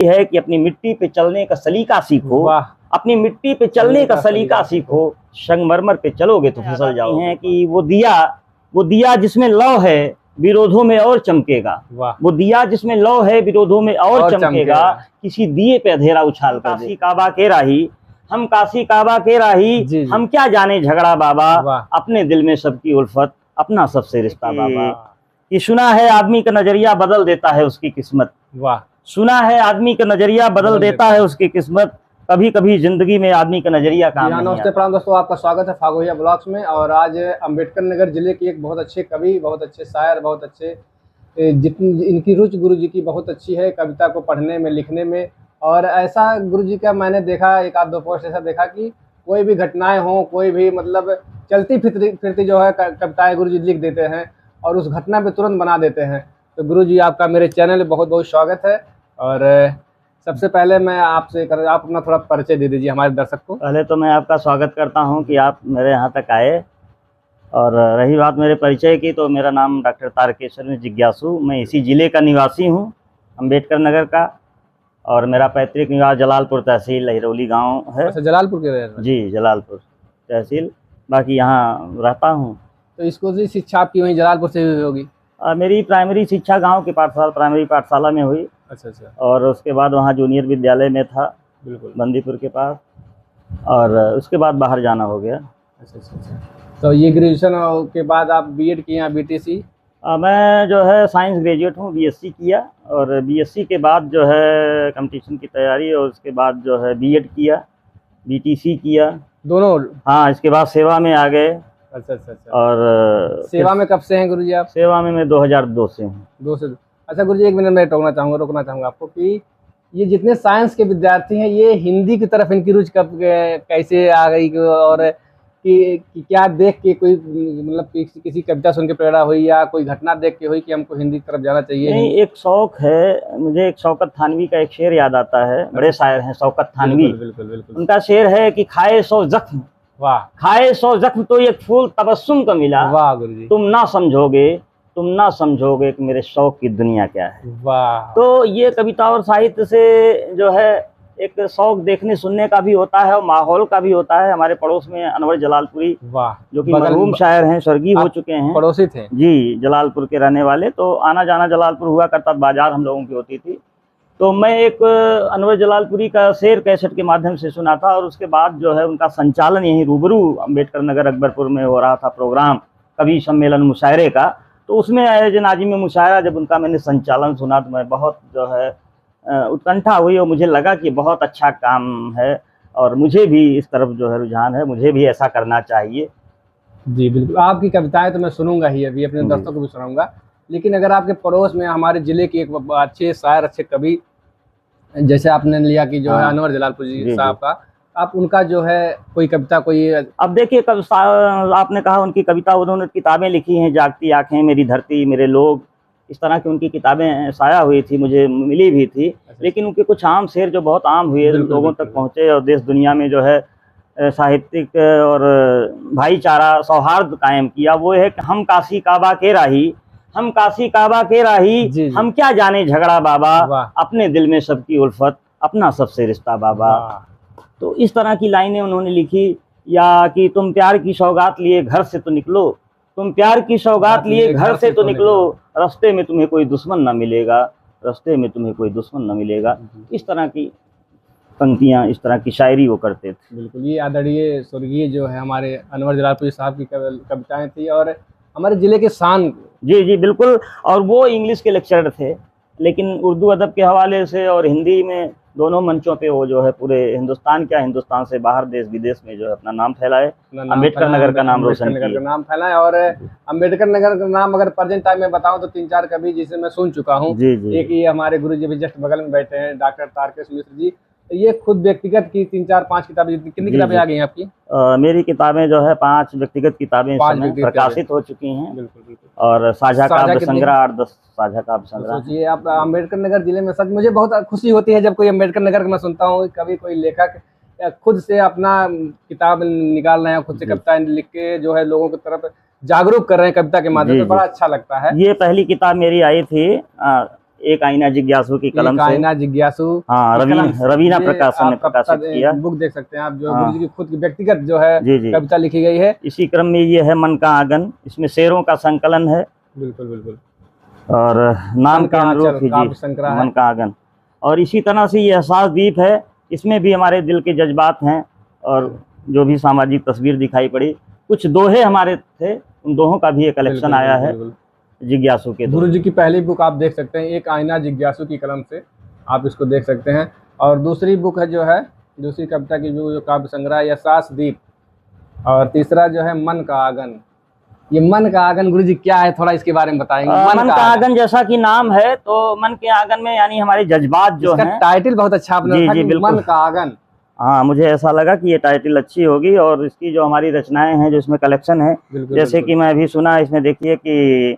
है कि अपनी मिट्टी पे चलने का सलीका सीखो, अपनी मिट्टी पे चलने का सलीका सीखो, संगमरमर पे चलोगे तो फिसल जाओगे। हैं कि वो दिया जिसमें लौ है विरोधों में और चमकेगा, वो दिया जिसमें लौ है विरोधों में और चमकेगा, किसी दिए पे अंधेरा उछाल कर काशी काबा के राही, हम काशी काबा के राही, हम क्या जाने झगड़ा बाबा, अपने दिल में सबकी उल्फत, अपना सबसे रिश्ता बाबा। ये सुना है आदमी का नजरिया बदल देता है उसकी किस्मत, सुना है आदमी का नजरिया बदल देता है उसकी किस्मत, कभी कभी जिंदगी में आदमी का नजरिया काम नहीं आता। नमस्ते प्रणाम दोस्तों, आपका स्वागत है फागोहिया ब्लॉग्स में। और आज अंबेडकर नगर जिले के एक बहुत अच्छे कवि, बहुत अच्छे शायर, बहुत अच्छे जितनी इनकी रुचि गुरु जी की बहुत अच्छी है कविता को पढ़ने में, लिखने में। और ऐसा गुरु जी का मैंने देखा, एक आध दो पोस्ट ऐसा देखा कि कोई भी घटनाएं हो, कोई भी मतलब चलती फिरती जो है कविताएं गुरु जी लिख देते हैं और उस घटना पे तुरंत बना देते हैं। तो गुरु जी आपका मेरे चैनल में बहुत बहुत स्वागत है। और सबसे पहले मैं आपसे आप अपना थोड़ा परिचय दे दीजिए हमारे दर्शक को। पहले तो मैं आपका स्वागत करता हूं कि आप मेरे यहाँ तक आए। और रही बात मेरे परिचय की, तो मेरा नाम डॉक्टर तारकेश्वर जिज्ञासु, मैं इसी ज़िले का निवासी हूं, अंबेडकर नगर का। और मेरा पैतृक निवास जलालपुर तहसील हिरौली गांव है। अच्छा, जलालपुर के रहे? जी, जलालपुर तहसील, बाकी यहाँ रहता हूँ। तो इसको जी शिक्षा आपकी वहीं जलालपुर से हुई होगी? मेरी प्राइमरी शिक्षा गांव की प्राइमरी पाठशाला में हुई। अच्छा। और उसके बाद वहाँ जूनियर विद्यालय में था, बिल्कुल, बंदीपुर के पास। और उसके बाद बाहर जाना हो गया। अच्छा। तो ये ग्रेजुएशन के बाद आप बीएड किए या बीटीसी? मैं जो है साइंस ग्रेजुएट हूँ, बीएससी किया। और बीएससी के बाद जो है कंपटीशन की तैयारी, और उसके बाद जो है बीएड किया, बीटीसी किया, दोनों? हाँ, इसके बाद सेवा में आ गए। अच्छा। और सेवा में कब से हैं गुरुजी आप? सेवा में मैं 2002 से हूँ। 2 से। अच्छा गुरुजी, एक मिनट मैं रोकना चाहूँगा आपको कि ये जितने साइंस के विद्यार्थी हैं, ये हिंदी की तरफ इनकी रुचि कब कैसे आ गई? और कि क्या देख के कोई मतलब किसी कविता सुन के प्रेरणा हुई, या कोई घटना देख के हुई कि हमको हिंदी की तरफ जाना चाहिए? नहीं, एक शौक है मुझे। एक शौकत थानवी का एक शेर याद आता है, बड़े शायर हैं शौकत थानवी। बिल्कुल। उनका शेर है कि खाए 100 जख्म, वाह, खाए 100 जख्म तो एक फूल तबस्सुम का मिला। वाह गुरुजी, तुम ना समझोगे कि मेरे शौक की दुनिया क्या है। वाह। तो ये कविता और साहित्य से जो है एक शौक देखने सुनने का भी होता है और माहौल का भी होता है। हमारे पड़ोस में अनवर जलालपुरी, वाह, जो कि मरहूम शायर हैं, स्वर्गीय हो चुके हैं, पड़ोसी थे जी, जलालपुर के रहने वाले। तो आना जाना जलालपुर हुआ करता, बाजार हम लोगों की होती थी। तो मैं एक अनवर जलालपुरी का शेर कैसेट के माध्यम से सुना था। और उसके बाद जो है उनका संचालन यहीं रूबरू अंबेडकर नगर अकबरपुर में हो रहा था प्रोग्राम, कवि सम्मेलन मुशायरे का। तो उसमें आयोजन नाजिम मुशायरा, जब उनका मैंने संचालन सुना तो मैं बहुत जो है उत्कंठा हुई, और मुझे लगा कि बहुत अच्छा काम है और मुझे भी इस तरफ जो है रुझान है, मुझे भी ऐसा करना चाहिए। जी बिल्कुल, आपकी कविताएं तो मैं सुनूंगा ही, अभी अपने दोस्तों को भी सुनाऊंगा। लेकिन अगर आपके पड़ोस में हमारे जिले के एक अच्छे शायर, अच्छे कवि, जैसे आपने लिया कि जो है अनवर जलालपुर जी साहब का, आप उनका जो है कोई कविता, कोई? अब देखिए, आपने कहा उनकी कविता, उन्होंने किताबें लिखी हैं, जागती आंखें, मेरी धरती, मेरे लोग, इस तरह की उनकी किताबें शाया हुई थी, मुझे मिली भी थी। लेकिन उनके कुछ आम शेर जो बहुत आम हुए, लोगों तक पहुँचे और देश दुनिया में जो है साहित्यिक और भाईचारा सौहार्द कायम किया, वो है कि हम काशी काबा के राही, हम काशी काबा के राही, हम क्या जाने झगड़ा बाबा, अपने दिल में सबकी उल्फत, अपना सबसे रिश्ता बाबा। तो इस तरह की लाइनें उन्होंने लिखी। या कि तुम प्यार की सौगात लिए घर से तो निकलो, तुम प्यार की सौगात लिए घर से तो निकलो, रास्ते में तुम्हें कोई दुश्मन न मिलेगा, रास्ते में तुम्हें कोई दुश्मन न मिलेगा। इस तरह की पंक्तियाँ, इस तरह की शायरी वो करते थे। बिल्कुल, ये आदरणीय स्वर्गीय जो है हमारे अनवर जलालपुरी साहब की कविताएं थी और हमारे जिले के शान। जी बिल्कुल। और वो इंग्लिश के लेक्चरर थे, लेकिन उर्दू अदब के हवाले से और हिंदी में दोनों मंचों पे वो जो है पूरे हिंदुस्तान, क्या हिंदुस्तान से बाहर देश विदेश में जो है अपना नाम फैलाए, अंबेडकर नगर का नाम रोशन फैलाए। और अंबेडकर नगर का नाम अगर प्रेजेंट टाइम में बताऊं तो 3-4 कवि जिसे मैं सुन चुका हूं। एक ये हमारे गुरु जी भी जस्ट बगल में बैठे हैं, डॉक्टर तारकेश्वर मिश्र जी। ये खुद व्यक्तिगत की 3-4-5 किताबें, कितनी किताबें आ गई हैं आपकी? मेरी किताबें जो है 5 व्यक्तिगत किताबें प्रकाशित हो चुकी हैं। बिल्कुल। और साझा काव्य संग्रह 8-10 साझा काव्य संग्रह। सोचिए आप अम्बेडकर नगर जिले में, सच मुझे बहुत खुशी होती है जब कोई अम्बेडकर नगर का मैं सुनता हूँ, कभी कोई लेखक खुद से अपना किताब निकाल रहे हैं, खुद से कविताएं लिख के जो है लोगों की तरफ जागरूक कर रहे हैं कविता के माध्यम से, बड़ा अच्छा लगता है। ये पहली किताब मेरी आई थी एक आईना जिज्ञासु की कलम एक से। आईना जिज्ञासु। हाँ, रवीना ये प्रकाशन ने आपका प्रकाशित किया। बुक देख सकते हैं आप, जो हाँ। गुरु जी की खुद की व्यक्तिगत जो है जी जी। कविता लिखी गई है। इसी क्रम में ये है मन का आंगन, इसमें शेरों का संकलन है बिल्कुल बिल्कुल। और नाम मन के का अनुरूप आंचल, ही जी, काव्य संग्रह है। मन का आंगन। और इसी तरह से ये एहसास दीप है, इसमें भी हमारे दिल के जज्बात हैं और जो भी सामाजिक तस्वीर दिखाई पड़ी। कुछ दोहे हमारे थे, उन दोहों का भी एक कलेक्शन बिल्कुल, आया है बिल्कुल। जिज्ञासु के। गुरु जी की पहली बुक आप देख सकते हैं, एक आईना जिज्ञासु की कलम से, आप इसको देख सकते हैं। और दूसरी बुक है जो है, दूसरी कविता की जो काव्य संग्रह है, एहसास दीप। और तीसरा जो है मन का आंगन। ये मन का आंगन गुरु जी क्या है, थोड़ा इसके बारे में बताएंगे। मन का आंगन जैसा कि नाम है, तो मन के आंगन में यानी हमारे जज्बात जो हैं। टाइटल बहुत अच्छा आपने जी रखा जी, कि बिल्कुल। मन का आंगन। हाँ, मुझे ऐसा लगा कि ये टाइटल अच्छी होगी और इसकी जो हमारी रचनाएं हैं, जो इसमें कलेक्शन है, बिल्कुल, जैसे बिल्कुल। कि मैं अभी सुना, इसमें देखिए कि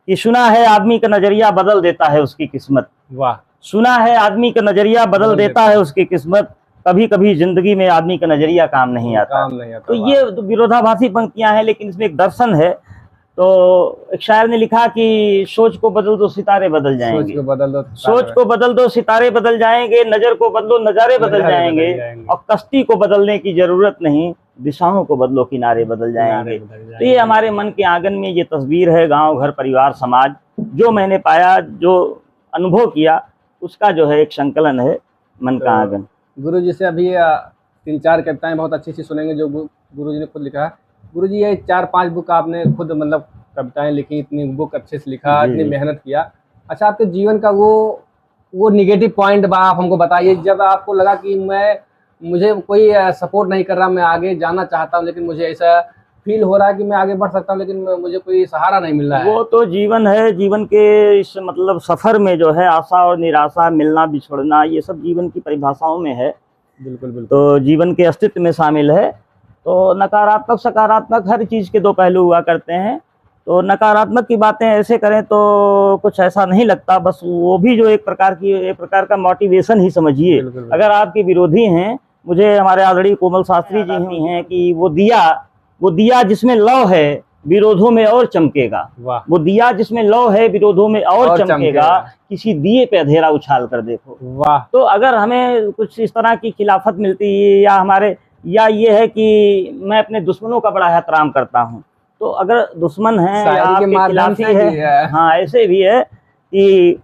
सुना है आदमी का नजरिया बदल देता है उसकी किस्मत। वाह। सुना है आदमी का नजरिया बदल देता है उसकी किस्मत, कभी कभी जिंदगी में आदमी का नजरिया काम नहीं आता। काम नहीं आता। तो ये तो विरोधाभासी पंक्तियां हैं, लेकिन इसमें एक दर्शन है। तो एक शायर ने लिखा कि सोच को बदल दो सितारे बदल जाएंगे, सोच को बदल दो, सोच को बदल दो सितारे बदल जाएंगे, नजर को बदलो नजारे बदल जाएंगे, और कश्ती को बदलने की जरूरत नहीं, दिशाओं को बदलो किनारे बदल जाएंगे। तो ये हमारे मन के आंगन में ये तस्वीर है, गांव घर परिवार समाज, जो मैंने पाया, जो अनुभव किया, उसका जो है एक संकलन है मन का आंगन। गुरु जी से अभी 3-4 कविताएं बहुत अच्छी सुनेंगे जो गुरु जी ने खुद लिखा है। गुरु जी ये 4-5 बुक आपने खुद मतलब कविताएं लिखी, इतनी बुक अच्छे से लिखा, इतनी मेहनत किया। अच्छा, आपके जीवन का वो निगेटिव पॉइंट आप हमको बताइए, जब आपको लगा कि मुझे कोई सपोर्ट नहीं कर रहा, मैं आगे जाना चाहता हूँ लेकिन मुझे ऐसा फील हो रहा है कि मैं आगे बढ़ सकता हूँ लेकिन मुझे कोई सहारा नहीं मिल रहा है। वो तो जीवन है, जीवन के इस मतलब सफर में जो है आशा और निराशा, मिलना बिछड़ना, ये सब जीवन की परिभाषाओं में है। बिल्कुल बिल्कुल। तो जीवन के अस्तित्व में शामिल है। तो नकारात्मक सकारात्मक हर चीज़ के दो पहलू हुआ करते हैं। तो नकारात्मक की बातें ऐसे करें तो कुछ ऐसा नहीं लगता, बस वो भी जो एक प्रकार का मोटिवेशन ही समझिए। अगर आपके विरोधी हैं, मुझे हमारे आदरणीय कोमल शास्त्री जी ही हैं कि वो दिया जिसमें लौ है विरोधों में और चमकेगा। वो दिया जिसमें लौ है विरोधों में और चमकेगा, किसी दिए पे अंधेरा उछाल कर देखो। वाह। तो अगर हमें कुछ इस तरह की खिलाफत मिलती है या ये है कि मैं अपने दुश्मनों का बड़ा एहतराम करता हूँ, तो अगर दुश्मन है या आपके खिलाफी है, हाँ ऐसे भी है कि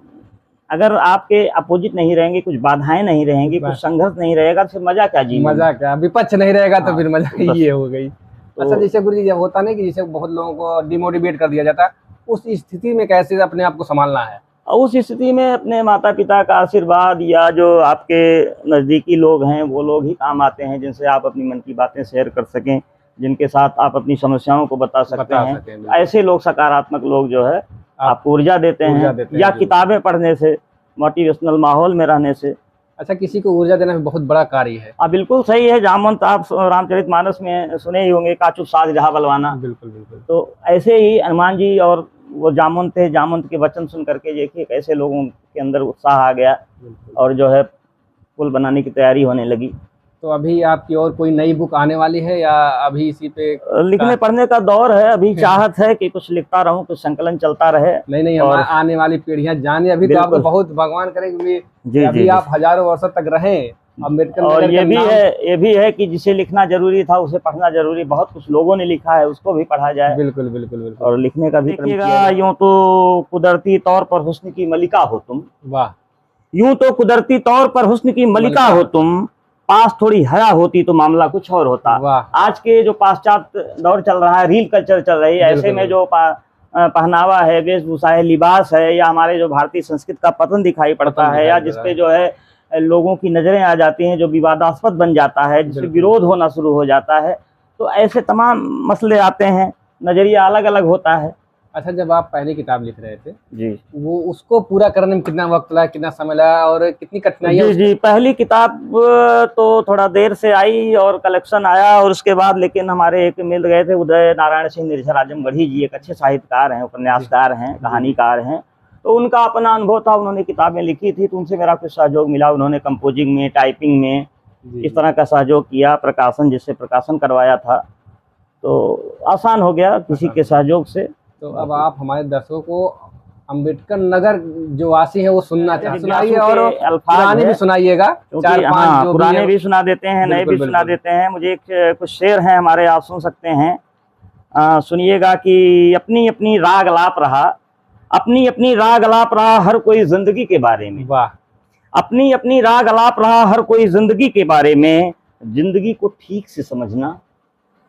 अगर आपके अपोजिट नहीं रहेंगे, कुछ बाधाएं नहीं रहेंगी, कुछ संघर्ष नहीं रहेगा, तो फिर मजा क्या जी, मजा क्या, विपक्ष नहीं रहेगा तो फिर मजा ये हो गई। अच्छा, जैसे गुरु जी होता नहीं कि जैसे बहुत लोगों को डिमोटिवेट कर दिया जाता है, उस स्थिति में कैसे अपने आप को संभालना है? उस स्थिति में अपने माता पिता का आशीर्वाद या जो आपके नज़दीकी लोग हैं वो लोग ही काम आते हैं, जिनसे आप अपनी मन की बातें शेयर कर सकें, जिनके साथ आप अपनी समस्याओं को बता सकते हैं। ऐसे लोग, सकारात्मक लोग जो है आपको ऊर्जा देते हैं, या किताबें पढ़ने से, मोटिवेशनल माहौल में रहने से। अच्छा, किसी को ऊर्जा देना भी बहुत बड़ा कार्य है। बिल्कुल सही है। जामवंत आप रामचरितमानस में सुने ही होंगे, काचुप साज रहा बलवाना। बिल्कुल बिल्कुल। तो ऐसे ही हनुमान जी और वो जामवंत थे, जामवंत के वचन सुन करके देखिए कैसे लोगों के अंदर उत्साह आ गया और जो है पुल बनाने की तैयारी होने लगी। तो अभी आपकी और कोई नई बुक आने वाली है या अभी इसी पे लिखने पढ़ने का दौर है? अभी चाहत है कि कुछ लिखता रहूं, कुछ संकलन चलता रहे। नहीं, और आने वाली पीढ़ियां जाने। अभी तो आपको बहुत भगवान करे अभी आप हजारों वर्षों तक रहें अम्बेडकर। और ये भी है कि जिसे लिखना जरूरी था उसे पढ़ना जरूरी। बहुत कुछ लोगों ने लिखा है, उसको भी पढ़ा जाए। बिल्कुल बिल्कुल बिल्कुल। और लिखने का भी देखिएगा, यूं तो कुदरती तौर पर हुस्न की मलिका हो तुम। वाह। यूं तो कुदरती तौर पर हुस्न की मलिका हो तुम, पास थोड़ी हया होती तो मामला कुछ और होता। आज के जो पाश्चात्य दौर चल रहा है, रील कल्चर चल रही है, ऐसे में जो पहनावा है, वेशभूषा है, लिबास है, या हमारे जो भारतीय संस्कृति का पतन दिखाई पड़ता है, या जिसपे जो है लोगों की नजरें आ जाती हैं, जो विवादास्पद बन जाता है, जिससे विरोध होना शुरू हो जाता है, तो ऐसे तमाम मसले आते हैं, नजरिया अलग अलग होता है। अच्छा, जब आप पहली किताब लिख रहे थे जी, वो उसको पूरा करने में कितना वक्त लगा, कितना समय लगा और कितनी कठिनाइयां? जी, पहली किताब तो थोड़ा देर से आई और कलेक्शन आया, और उसके बाद लेकिन हमारे एक मिल गए थे, उदय नारायण सिंह निर्झर आजमगढ़ी जी, एक अच्छे साहित्यकार हैं, उपन्यासकार हैं, कहानीकार हैं। तो उनका अपना अनुभव था, उन्होंने किताबें लिखी थी, तो उनसे मेरा कुछ सहयोग मिला। उन्होंने कंपोजिंग में, टाइपिंग में इस तरह का सहयोग किया। प्रकाशन, जिससे प्रकाशन करवाया था, तो आसान हो गया किसी के सहयोग से। तो अब आप हमारे दर्शकों को अम्बेडकर नगर जो वासी है वो सुनना चाहते हैं, सुनाइए जिज्ञासु और के अल्फाज पुराने है, भी सुनाइएगा, क्योंकि 4-5 हाँ जो पुराने है। भी सुना देते हैं, नए भी बिल्कुल, सुना बिल्कुल। देते हैं। मुझे एक कुछ शेर हैं हमारे, आप सुन सकते हैं। सुनिएगा कि अपनी अपनी राग अलाप रहा, अपनी अपनी राग अलाप रहा हर कोई जिंदगी के बारे में, वाह, अपनी अपनी राग अलाप रहा हर कोई जिंदगी के बारे में। जिंदगी को ठीक से समझना,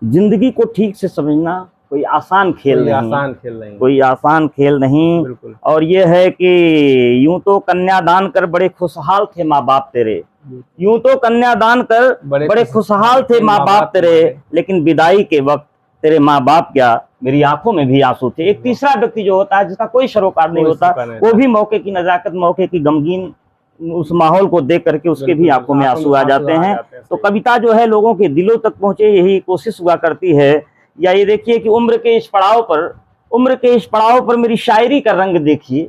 जिंदगी को ठीक से समझना कोई आसान खेल कोई नहीं, आसान खेल नहीं, कोई आसान खेल नहीं। बिल्कुल। और ये है कि यूं तो कन्यादान कर बड़े खुशहाल थे माँ बाप तेरे, यूं तो कन्यादान कर बड़े खुशहाल थे माँ बाप तेरे, लेकिन विदाई के वक्त तेरे माँ बाप क्या मेरी आंखों में भी आंसू थे। एक तीसरा व्यक्ति जो होता है जिसका कोई सरोकार नहीं होता, वो भी मौके की नजाकत, मौके की गमगीन उस माहौल को देख करके उसके भी आंखों में आंसू आ जाते हैं। तो कविता जो है लोगों के दिलों तक पहुंचे, यही कोशिश हुआ करती है। या ये देखिए कि उम्र के इस पड़ाव पर मेरी शायरी का रंग देखिए,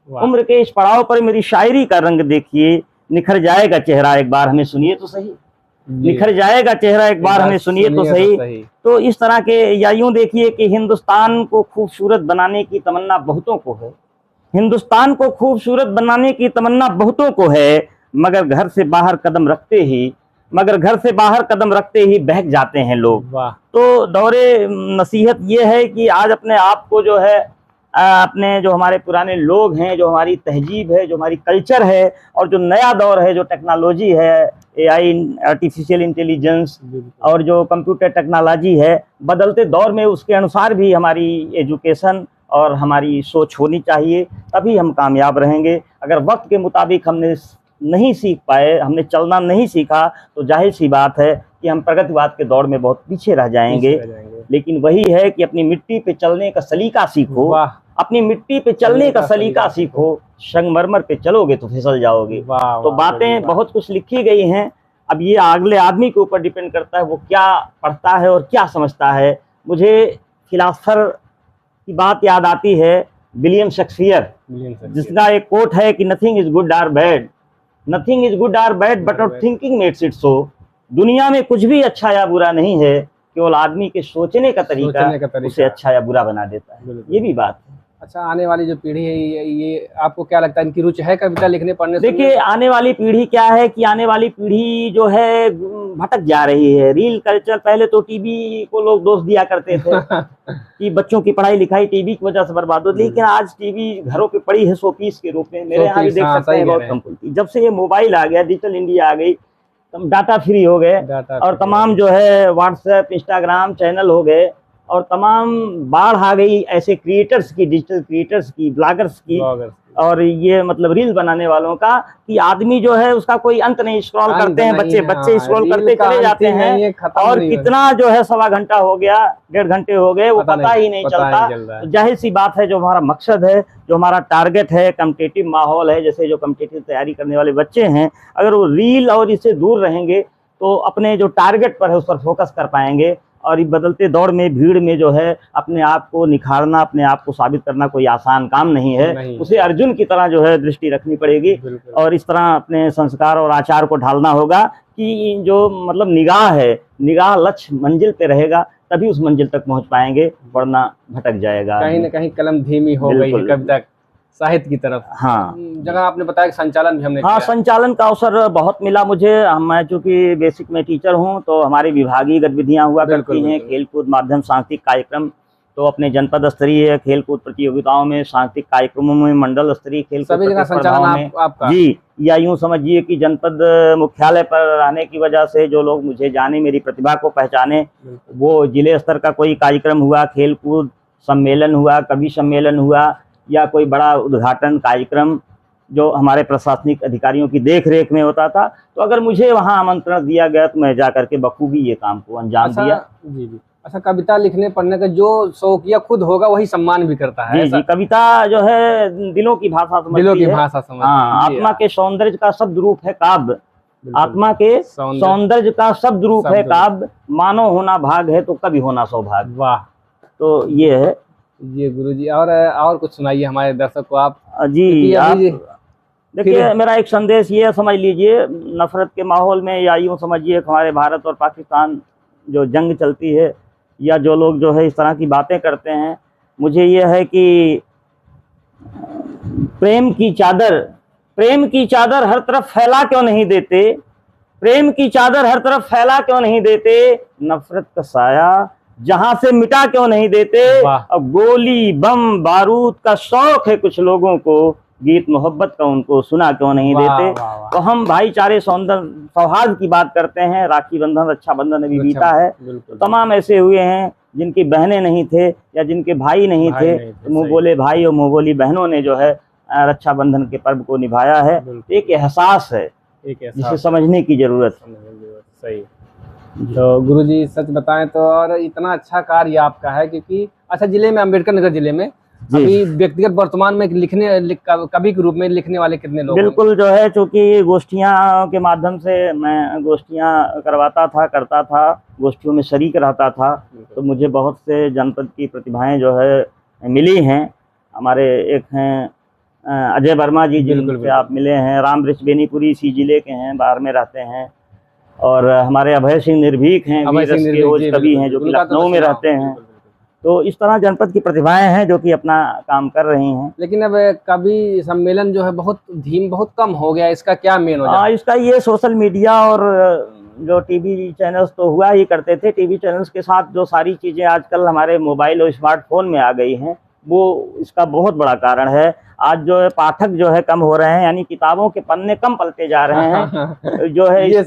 उम्र के इस पड़ाव पर मेरी शायरी का रंग देखिए, निखर जाएगा चेहरा एक बार हमें सुनिए तो सही, निखर जाएगा चेहरा एक बार हमें सुनिए तो सही। तो इस तरह के, या यूं देखिए कि हिंदुस्तान को खूबसूरत बनाने की तमन्ना बहुतों को है, हिंदुस्तान को खूबसूरत बनाने की तमन्ना बहुतों को है, मगर घर से बाहर कदम रखते ही बहक जाते हैं लोग। तो दौरे नसीहत ये है कि आज अपने आप को जो है अपने जो हमारे पुराने लोग हैं, जो हमारी तहजीब है, जो हमारी कल्चर है, और जो नया दौर है, जो टेक्नोलॉजी है, AI आर्टिफिशियल इंटेलिजेंस और जो कंप्यूटर टेक्नोलॉजी है, बदलते दौर में उसके अनुसार भी हमारी एजुकेशन और हमारी सोच होनी चाहिए, तभी हम कामयाब रहेंगे। अगर वक्त के मुताबिक हमने नहीं सीख पाए, हमने चलना नहीं सीखा, तो जाहिर सी बात है कि हम प्रगतिवाद के दौर में बहुत पीछे रह जाएंगे। लेकिन वही है कि अपनी मिट्टी पे चलने का सलीका सीखो, अपनी मिट्टी पे चलने का सलीका सीखो, संगमरमर पे चलोगे तो फिसल जाओगे। तो बातें बहुत कुछ लिखी गई हैं, अब ये अगले आदमी के ऊपर डिपेंड करता है वो क्या पढ़ता है और क्या समझता है। मुझे फिलासफर की बात याद आती है, विलियम शेक्सपियर, जिसका एक कोट है कि नथिंग इज गुड और बैड, नथिंग इज गुड और bad but our thinking makes it so. दुनिया में कुछ भी अच्छा या बुरा नहीं है, केवल आदमी के सोचने का तरीका उसे अच्छा या बुरा बना देता है। ये भी बात है। अच्छा, आने वाली जो पीढ़ी है ये आपको क्या लगता है, इनकी रुचि है कविता लिखने पढ़ने? देखिए आने वाली पीढ़ी क्या है कि आने वाली पीढ़ी जो है भटक जा रही है। रील कल्चर, पहले तो टीवी को लोग दोष दिया करते थे कि बच्चों की पढ़ाई लिखाई टीवी की वजह से बर्बाद हो, लेकिन आज टीवी घरों पे पड़ी है शोपीस के रूप में। मेरे यहाँ भी देख सकते हैं बहुत कम। जब से ये मोबाइल आ गया, डिजिटल इंडिया आ गई, डाटा फ्री हो गए और तमाम जो है व्हाट्सएप इंस्टाग्राम चैनल हो गए, और तमाम बाढ़ आ गई ऐसे क्रिएटर्स की, डिजिटल क्रिएटर्स की, ब्लॉगर्स की, और ये मतलब रील बनाने वालों का, कि आदमी जो है उसका कोई अंत नहीं। स्क्रॉल करते हैं बच्चे स्क्रॉल करते चले जाते हैं, और कितना जो है 1.25 घंटा हो गया, 1.5 घंटे हो गए, वो पता ही नहीं चलता। तो जाहिर सी बात है, जो हमारा मकसद है, जो हमारा टारगेट है, कम्पिटिटिव माहौल है, जैसे जो कम्पिटिटिव तैयारी करने वाले बच्चे हैं, अगर वो रील और इससे दूर रहेंगे तो अपने जो टारगेट पर है उस पर फोकस कर पाएंगे। और बदलते दौर में, भीड़ में जो है अपने आप को निखारना, अपने आप को साबित करना कोई आसान काम नहीं है। उसे अर्जुन की तरह जो है दृष्टि रखनी पड़ेगी, और इस तरह अपने संस्कार और आचार को ढालना होगा कि जो मतलब निगाह है, निगाह लक्ष्य मंजिल पे रहेगा, तभी उस मंजिल तक पहुंच पाएंगे, वरना भटक जाएगा। कहीं ना कहीं कलम धीमी हो गई है कविता साहित्य की तरफ। हाँ, जगह आपने बताया कि संचालन भी हमने किया। संचालन का अवसर बहुत मिला मुझे। मैं चूंकि बेसिक में टीचर हूँ, तो हमारी विभागीय गतिविधियाँ हुआ करती हैं, खेलकूद माध्यम सांस्कृतिक कार्यक्रम। तो अपने जनपद स्तरीय खेलकूद प्रतियोगिताओं में, सांस्कृतिक कार्यक्रमों में, मंडल स्तरीय खेलकूद प्रतिस्पर्धाओं में जी, या यूँ समझिए कि जनपद मुख्यालय पर रहने की वजह से जो लोग मुझे जाने, मेरी प्रतिभा को पहचाने, वो जिले स्तर का कोई कार्यक्रम हुआ, खेलकूद सम्मेलन हुआ, कवि सम्मेलन हुआ, या कोई बड़ा उद्घाटन कार्यक्रम जो हमारे प्रशासनिक अधिकारियों की देखरेख में होता था, तो अगर मुझे वहां आमंत्रण दिया गया तो मैं जाकर के बखूबी ये काम को अंजाम दिया। जी जी। अच्छा, कविता लिखने पढ़ने का जो शौकिया खुद होगा वही सम्मान भी करता है। जी जी, कविता जो है दिलों की भाषा समझती है, दिलों की भाषा समझती है। हाँ, आत्मा के सौंदर्य का शब्द रूप है काव्य, आत्मा के सौंदर्य का शब्द रूप है काव्य, मानो होना भाग है तो कभी होना सौभाग्य। वाह, तो ये है। ये गुरुजी, और कुछ सुनाइए हमारे दर्शक को आप। जी, आप देखिए, मेरा एक संदेश ये समझ लीजिए, नफरत के माहौल में, या यूँ समझिए हमारे भारत और पाकिस्तान जो जंग चलती है, या जो लोग जो है इस तरह की बातें करते हैं, मुझे ये है कि प्रेम की चादर हर तरफ फैला क्यों नहीं देते, प्रेम की चादर हर तरफ फैला क्यों नहीं देते, नफरत का साया जहां से मिटा क्यों नहीं देते। अब गोली बम बारूद का शौक है कुछ लोगों को, गीत मोहब्बत का उनको सुना क्यों नहीं देते। तो हम भाईचारे सौहार्द की बात करते हैं, राखी बंधन रक्षाबंधन अभी बीता है, तमाम ऐसे हुए हैं जिनकी बहनें नहीं थे या जिनके भाई नहीं थे, तो मुँह बोले भाई और मुँह बोली बहनों ने जो है रक्षाबंधन के पर्व को निभाया है। एक एहसास है जिसे समझने की जरूरत है। सही। तो गुरुजी सच बताएं तो और इतना अच्छा कार्य आपका है, क्योंकि अच्छा जिले में अम्बेडकर नगर जिले में अभी व्यक्तिगत वर्तमान में कवि के रूप में लिखने वाले कितने लोग? बिल्कुल जो है, चूंकि गोष्ठियां के माध्यम से मैं गोष्ठियां करवाता था, गोष्ठियों में शरीक रहता था, तो मुझे बहुत से जनपद की प्रतिभाएं जो है मिली हैं। हमारे एक हैं अजय वर्मा जी, जिनसे आप मिले हैं, राम वृक्ष बेनीपुरी इसी जिले के हैं, बाहर में रहते हैं। और हमारे अभय सिंह निर्भीक हैं, कवि हैं जो कि लखनऊ में रहते हैं। तो इस तरह जनपद की प्रतिभाएं हैं जो कि अपना काम कर रही हैं। लेकिन अब कवि सम्मेलन जो है बहुत कम हो गया, इसका क्या मेन वजह है? इसका ये सोशल मीडिया और जो टीवी चैनल्स तो हुआ ही करते थे, टीवी चैनल्स के साथ जो सारी चीज़ें आजकल हमारे मोबाइल और स्मार्टफोन में आ गई हैं, वो इसका बहुत बड़ा कारण है। आज जो है पाठक जो है कम हो रहे हैं, यानी किताबों के पन्ने कम पलटे जा रहे हैं। जो है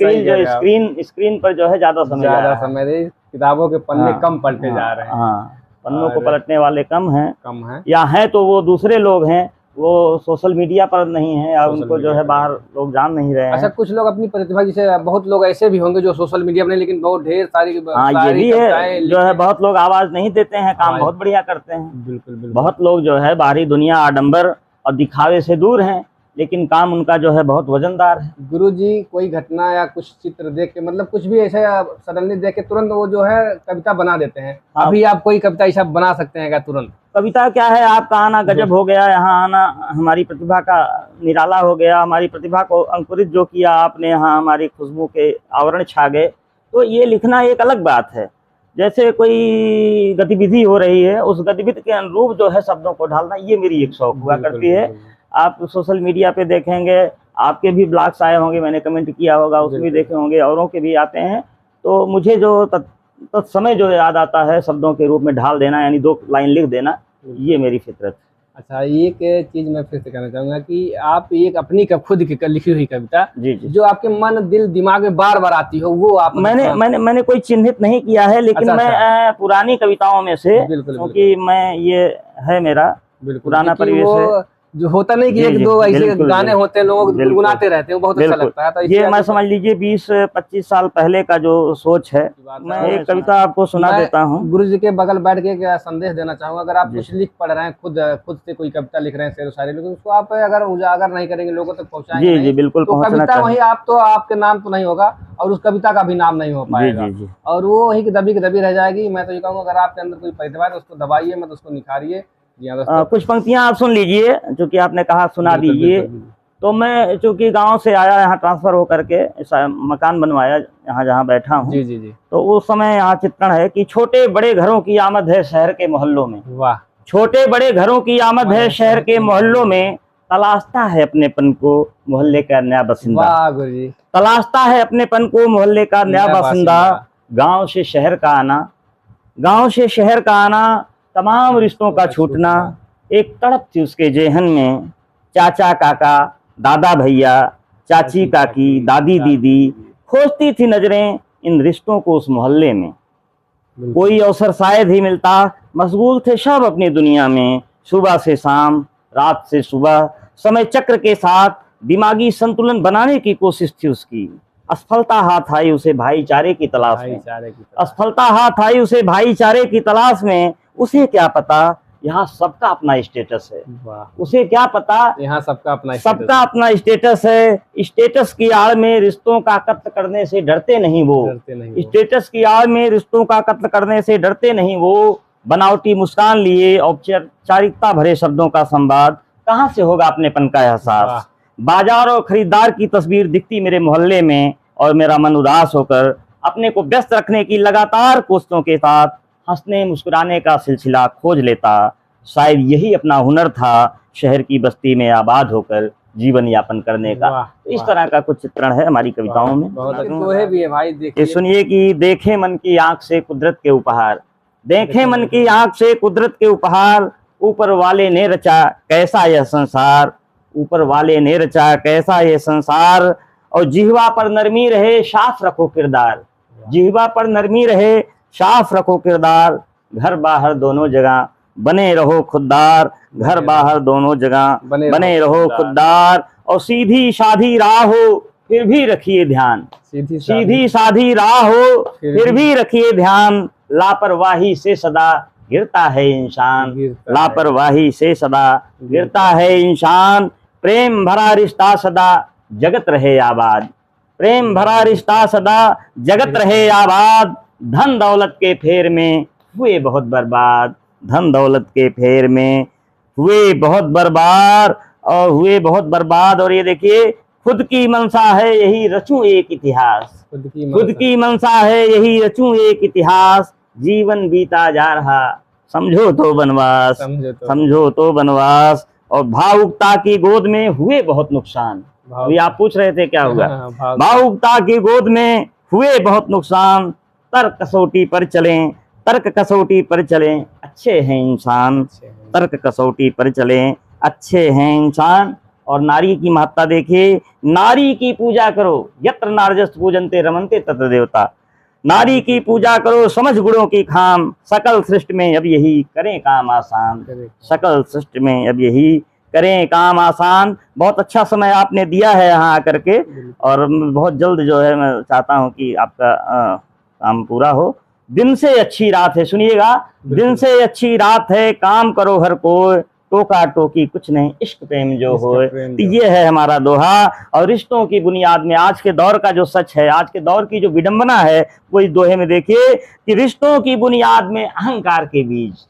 स्क्रीन पर जो है ज़्यादा समय किताबों के पन्ने कम पलटे जा रहे हैं। हाँ, पन्नों को पलटने वाले कम हैं या हैं तो वो दूसरे लोग हैं, वो सोशल मीडिया पर नहीं है या उनको जो है बाहर लोग जान नहीं रहे हैं। अच्छा, कुछ लोग अपनी प्रतिभा, जैसे बहुत लोग ऐसे भी होंगे जो सोशल मीडिया पर, लेकिन बहुत ढेर सारी ये भी है जो है, बहुत लोग आवाज नहीं देते हैं, काम बहुत बढ़िया करते हैं। बिल्कुल। बहुत लोग जो है बाहरी दुनिया आडंबर और दिखावे से दूर हैं, लेकिन काम उनका जो है बहुत वजनदार है। गुरुजी कोई घटना या कुछ चित्र देख के, मतलब कुछ भी ऐसा सडनली देख के तुरंत वो जो है कविता बना देते हैं। अभी आप कोई कविता ऐसा बना सकते हैं क्या तुरंत? कविता क्या है, आपका आना गजब हो गया, यहाँ आना हमारी प्रतिभा का निराला हो गया, हमारी प्रतिभा को अंकुरित जो किया आपने, यहाँ हमारी खुशबू के आवरण छा गए। तो ये लिखना एक अलग बात है। जैसे कोई गतिविधि हो रही है, उस गतिविधि के अनुरूप जो है शब्दों को ढालना, ये मेरी एक शौक हुआ करती है। आप सोशल मीडिया पे देखेंगे, आपके भी ब्लॉग्स आए होंगे, मैंने कमेंट किया होगा, उसमें भी देखे होंगे, औरों के भी आते हैं। तो मुझे जो तत्समय जो याद आता है शब्दों के रूप में ढाल देना, यानी 2 लाइन लिख देना, ये मेरी फितरत है। अच्छा, एक चीज मैं फिर से कहना चाहूंगा कि आप एक अपनी खुद की लिखी हुई कविता जी जो आपके मन दिल दिमाग में बार बार आती हो, वो आप मैंने कोई चिन्हित नहीं किया है, लेकिन मैं पुरानी कविताओं में से, क्योंकि मैं ये है मेरा पुराना परिवेश है, जो होता नहीं कि एक दो ऐसे गाने होते हैं, लोग गुनगुनाते रहते हैं, वो बहुत अच्छा लगता है। तो ये मैं समझ लीजिए 20-25 साल पहले का जो सोच है। मैं एक कविता आपको सुना देता हूँ। गुरु जी के बगल बैठ के क्या संदेश देना चाहूंगा, अगर आप कुछ लिख पढ़ रहे हैं, खुद से कोई कविता लिख रहे हैं, शेर शायरी, लेकिन उसको आप अगर उजागर नहीं करेंगे, लोगों तक पहुँचाएंगे, जी बिल्कुल, तो कविता वही आप तो आपके नाम तो नहीं होगा और उस कविता का भी नाम नहीं हो पाएगा, और वो वही दबी की दबी रह जाएगी। मैं तो ये कहूँगा, अगर आपके अंदर कोई प्रतिभा है तो उसको दबाइए मत, उसको निखारिए। कुछ पंक्तियां आप सुन लीजिए, जो कि आपने कहा सुना दीजिए। तो मैं चूंकि गांव से आया, यहाँ ट्रांसफर होकर के मकान बनवाया यहाँ जहाँ बैठा हूँ। जी। तो उस समय यहाँ चित्रण है कि छोटे बड़े घरों की आमद है शहर के मोहल्लों में। वाह। छोटे बड़े घरों की आमद है शहर के मोहल्लों में, तलाशता है अपनेपन को मोहल्ले का नया बसिंदा। वाह गुरुजी। तलाशता है अपनेपन को मोहल्ले का नया बसिंदा। गाँव से शहर का आना, गाँव से शहर का आना, तमाम रिश्तों का छूटना, एक तड़प थी उसके जेहन में। चाचा काका, दादा भैया, चाची काकी, दादी दीदी, खोजती थी नजरें इन रिश्तों को उस मोहल्ले में। कोई अवसर शायद ही मिलता, मशगूल थे सब अपनी दुनिया में। सुबह से शाम, रात से सुबह, समय चक्र के साथ दिमागी संतुलन बनाने की कोशिश थी उसकी। असफलता हाथ आई उसे भाईचारे की तलाश में। असफलता हाथ आई उसे भाईचारे की तलाश में। उसे क्या पता यहाँ सबका अपना स्टेटस है। उसे क्या पता यहाँ सबका अपना स्टेटस है। स्टेटस की आड़ में रिश्तों का कत्ल करने से डरते नहीं वो। स्टेटस की आड़ में रिश्तों का कत्ल करने से डरते नहीं वो। बनावटी मुस्कान लिए औपचारिकता भरे शब्दों का संवाद, कहाँ से होगा अपनेपन का एहसास। बाजार और खरीदार की तस्वीर दिखती मेरे मोहल्ले में, और मेरा मन उदास होकर अपने को व्यस्त रखने की लगातार कोशिशों के साथ हंसने मुस्कुराने का सिलसिला खोज लेता। शायद यही अपना हुनर था, शहर की बस्ती में आबाद होकर जीवन यापन करने का। वाह, तो इस वाह। तरह का कुछ चित्रण है हमारी कविताओं में। बहुत अच्छे दोहे भी है भाई, ये देखिए। सुनिए कि देखे मन की आंख से कुदरत के उपहार, देखे मन की आंख से कुदरत के उपहार, ऊपर वाले ने रचा कैसा यह संसार, ऊपर वाले ने रचा कैसा यह संसार, और जिह्वा पर नरमी रहे साफ रखो किरदार, जिह्वा पर नरमी रहे साफ रखो किरदार, घर बाहर दोनों जगह बने रहो खुददार, घर बाहर दोनों जगह बने रहो खुददार, और सीधी साधी राह हो फिर भी रखिए ध्यान, सीधी साधी राह हो फिर भी रखिए ध्यान, लापरवाही से सदा गिरता है इंसान, लापरवाही से सदा गिरता है इंसान, प्रेम भरा रिश्ता सदा जगत रहे आबाद, प्रेम भरा रिश्ता सदा जगत रहे आबाद, धन दौलत के फेर में हुए बहुत बर्बाद, धन दौलत के फेर में हुए बहुत बर्बाद और हुए बहुत बर्बाद। और ये देखिए, खुद की मनसा है यही रचूं एक इतिहास, खुद की मनसा है यही रचूं एक इतिहास, जीवन बीता जा रहा समझो तो बनवास, समझो तो बनवास, और भावुकता की गोद में हुए बहुत नुकसान। अभी आप पूछ रहे थे क्या हुआ, भावुकता की गोद में हुए बहुत नुकसान, तर्क कसौटी पर चलें, तर्क कसौटी पर चलें अच्छे हैं इंसान, तर्क कसौटी पर चलें अच्छे हैं इंसान। और नारी की महत्ता देखिए, नारी की पूजा करो यत्र नार्यस्तु पूजन्ते रमन्ते तत्र देवता, नारी की पूजा करो समझ गुणों की खाम, सकल सृष्टि में अब यही करें काम आसान, सकल सृष्टि में अब यही करें काम आसान। बहुत अच्छा समय आपने दिया है यहाँ आकर के, और बहुत जल्द जो है मैं चाहता हूँ कि आपका काम पूरा हो। दिन से अच्छी रात है, सुनिएगा, दिन से अच्छी रात है, काम करो हर कोई, टोका टोकी कुछ नहीं इश्क प्रेम जो हो। तो ये है हमारा दोहा। और रिश्तों की बुनियाद में आज के दौर का जो सच है, आज के दौर की जो विडंबना है, वो इस दोहे में देखिए कि रिश्तों की बुनियाद में अहंकार के बीज,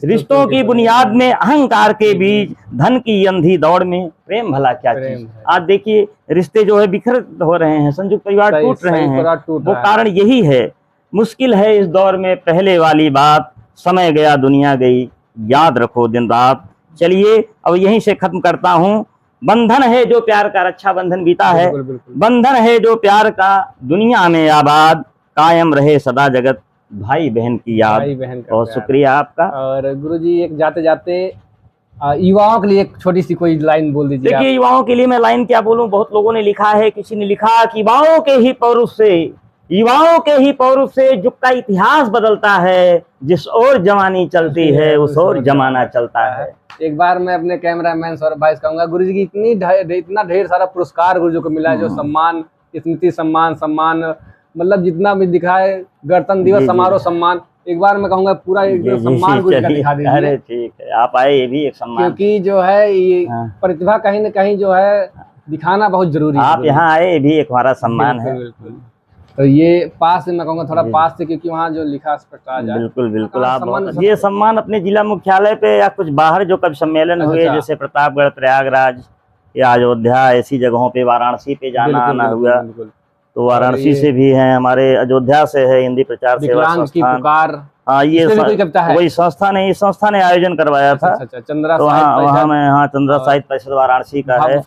रिश्तों की बुनियाद में अहंकार के बीज, धन की अंधी दौड़ में प्रेम भला क्या चीज। आज देखिए रिश्ते जो है बिखर हो रहे हैं, संयुक्त परिवार टूट रहे हैं, वो कारण यही है। मुश्किल है इस दौर में पहले वाली बात, समय गया दुनिया गई याद रखो दिन रात। चलिए अब यहीं से खत्म करता हूँ। बंधन है जो प्यार का, रक्षा बंधन बीता है, बंधन है जो प्यार का दुनिया में आबाद, कायम रहे सदा जगत भाई बहन की याद। बहुत शुक्रिया आपका। और गुरुजी एक जाते जाते युवाओं के लिए एक छोटी सी कोई लाइन बोल दीजिए। देखिए युवाओं के लिए मैं लाइन क्या बोलूं, बहुत लोगों ने लिखा है, किसी ने लिखा कि युवाओं के ही पौरुष से, युवाओं के ही पौरुष से युग का इतिहास बदलता है, जिस ओर जवानी चलती है उस ओर जमाना चलता है। एक बार मैं अपने कैमरामैन सौरभ भाई से कहूंगा, गुरुजी की इतना ढेर सारा पुरस्कार गुरुजी को मिला है, जो सम्मान, स्मृति सम्मान, मतलब जितना भी दिखा है, गणतंत्र दिवस समारोह सम्मान, एक बार मैं कहूंगा पूरा एक सम्मान गुरुजी का दिखा दीजिए। अरे ठीक है, आप आए, ये भी एक सम्मान, क्योंकि जो है ये प्रतिभा कहीं न कहीं जो है दिखाना बहुत जरूरी है। आप यहाँ आए, ये भी एक हमारा सम्मान है। तो ये पास से मैं कहूँगा थोड़ा पास से, क्योंकि वहाँ जो लिखा स्पष्ट आ जाए। बिल्कुल बिल्कुल, आप ये सम्मान अपने जिला मुख्यालय पे या कुछ बाहर जो कभी सम्मेलन हुए, जैसे प्रतापगढ़, प्रयागराज या अयोध्या, ऐसी जगहों पे, वाराणसी पे जाना आना हुआ, तो वाराणसी से भी हैं हमारे, अयोध्या से है हिंदी प्रचार सेवा संस्थान। हाँ, ये वही संस्था ने, इस संस्था ने आयोजन करवाया था। चंद्रा तो वहाँ मैं, हाँ, चंद्रा साहित्य परिषद वाराणसी का है।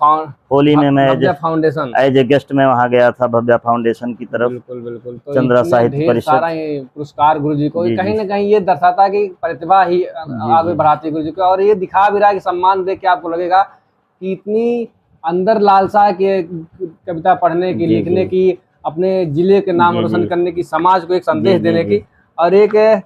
होली में मैं फाउंडेशन एज ए गेस्ट में वहाँ गया था, भव्या फाउंडेशन की तरफ। बिल्कुल तो चंद्रा साहित्य परिषद पुरस्कार गुरुजी को कहीं न कहीं ये दर्शाता है कि प्रतिभा ही आगे बढ़ाती है गुरुजी को, और ये दिखा भी रहा है कि सम्मान देख के आपको लगेगा कि इतनी अंदर लालसा के कविता पढ़ने की, लिखने की, अपने जिले के नाम रोशन करने की, समाज को एक संदेश देने की, और एक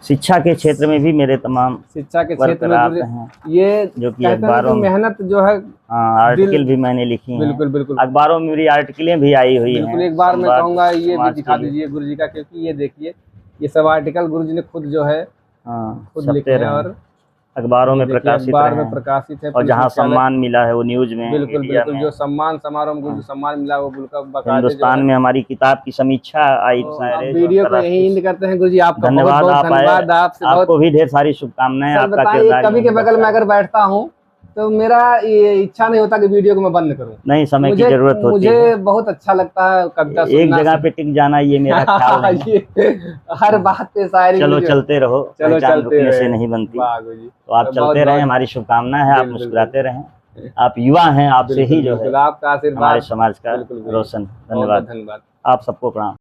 शिक्षा के क्षेत्र में भी मेरे तमाम शिक्षा के क्षेत्र में ये जो कि अखबारों में मेहनत जो है, आर्टिकल भी मैंने लिखी हैं। बिल्कुल अखबारों में मेरी आर्टिकलें भी आई हुई हैं। एक बार मैं कहूँगा ये भी दिखा दीजिए गुरुजी का, क्योंकि ये देखिए ये सब आर्टिकल गुरुजी ने खुद जो है खुद लिखे हैं और अखबारों में प्रकाशित है, और जहाँ सम्मान मिला है वो न्यूज में। बिल्कुल जो सम्मान समारोह में सम्मान मिला वो हिंदुस्तान में हमारी किताब की समीक्षा आई। वीडियो को यही एंड करते हैं गुरुजी, आपका धन्यवाद। आप आए, आपको भी ढेर सारी शुभकामनाएं। आपका किरदार कवि के बगल में अगर बैठता हूँ तो मेरा ये इच्छा नहीं होता कि वीडियो को मैं बंद करूं। नहीं, समय की जरूरत होती है। मुझे बहुत अच्छा लगता है कविता एक सुनना। जगह पे टिक जाना ये मेरा ख्याल नहीं। ये हर बात पे शायरी चलो मुझे- चलते रहो, चलो पहचान चलते रुकने से रहे। नहीं बनती। वाह गुरुजी। तो आप बहुत- चलते रहें, बहुत- हमारी शुभकामनाएं है, आप बिल्कुल, मुस्कुराते रहें। आप युवा हैं, आपसे ही बिल्कुल, जो है बिल्कुल, आपका हमारे आशीर्वाद समाज का बिल्कुल, रोशन। बहुत धन्यवाद, धन्यवाद। आप सबको प्रणाम।